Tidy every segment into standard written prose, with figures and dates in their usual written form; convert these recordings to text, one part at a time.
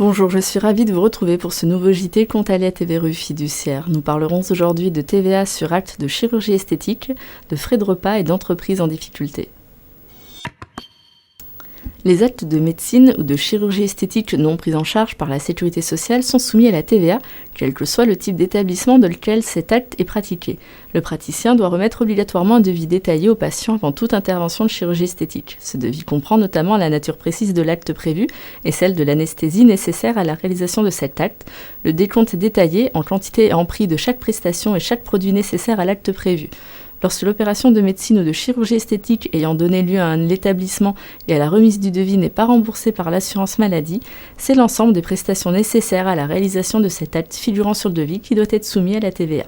Bonjour, je suis ravie de vous retrouver pour ce nouveau JT Compte-Aliette et Verru Fiduciaire. Nous parlerons aujourd'hui de TVA sur acte de chirurgie esthétique, de frais de repas et d'entreprises en difficulté. Les actes de médecine ou de chirurgie esthétique non pris en charge par la sécurité sociale sont soumis à la TVA, quel que soit le type d'établissement dans lequel cet acte est pratiqué. Le praticien doit remettre obligatoirement un devis détaillé au patient avant toute intervention de chirurgie esthétique. Ce devis comprend notamment la nature précise de l'acte prévu et celle de l'anesthésie nécessaire à la réalisation de cet acte, le décompte détaillé en quantité et en prix de chaque prestation et chaque produit nécessaire à l'acte prévu. Lorsque l'opération de médecine ou de chirurgie esthétique ayant donné lieu à l'établissement et à la remise du devis n'est pas remboursée par l'assurance maladie, c'est l'ensemble des prestations nécessaires à la réalisation de cet acte figurant sur le devis qui doit être soumis à la TVA.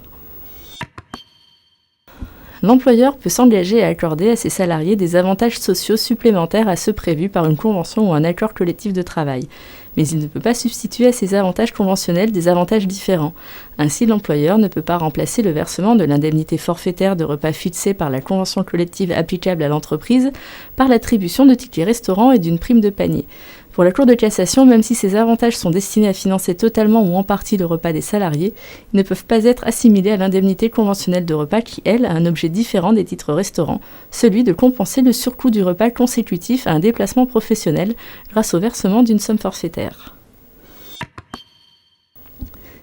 L'employeur peut s'engager à accorder à ses salariés des avantages sociaux supplémentaires à ceux prévus par une convention ou un accord collectif de travail. Mais il ne peut pas substituer à ces avantages conventionnels des avantages différents. Ainsi, l'employeur ne peut pas remplacer le versement de l'indemnité forfaitaire de repas fixée par la convention collective applicable à l'entreprise par l'attribution de tickets restaurants et d'une prime de panier. Pour la Cour de cassation, même si ces avantages sont destinés à financer totalement ou en partie le repas des salariés, ils ne peuvent pas être assimilés à l'indemnité conventionnelle de repas qui, elle, a un objet différent des titres restaurants, celui de compenser le surcoût du repas consécutif à un déplacement professionnel grâce au versement d'une somme forfaitaire.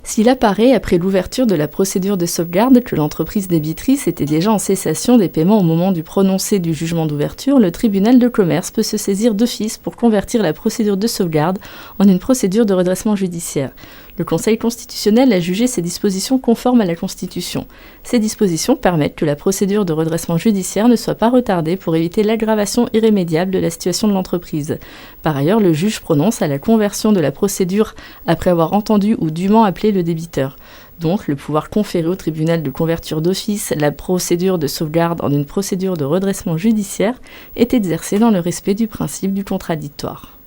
S'il apparaît, après l'ouverture de la procédure de sauvegarde, que l'entreprise débitrice était déjà en cessation des paiements au moment du prononcé du jugement d'ouverture, le tribunal de commerce peut se saisir d'office pour convertir la procédure de sauvegarde en une procédure de redressement judiciaire. Le Conseil constitutionnel a jugé ces dispositions conformes à la Constitution. Ces dispositions permettent que la procédure de redressement judiciaire ne soit pas retardée pour éviter l'aggravation irrémédiable de la situation de l'entreprise. Par ailleurs, le juge prononce à la conversion de la procédure après avoir entendu ou dûment appelé le débiteur. Donc, le pouvoir conféré au tribunal de convertir d'office la procédure de sauvegarde en une procédure de redressement judiciaire est exercé dans le respect du principe du contradictoire.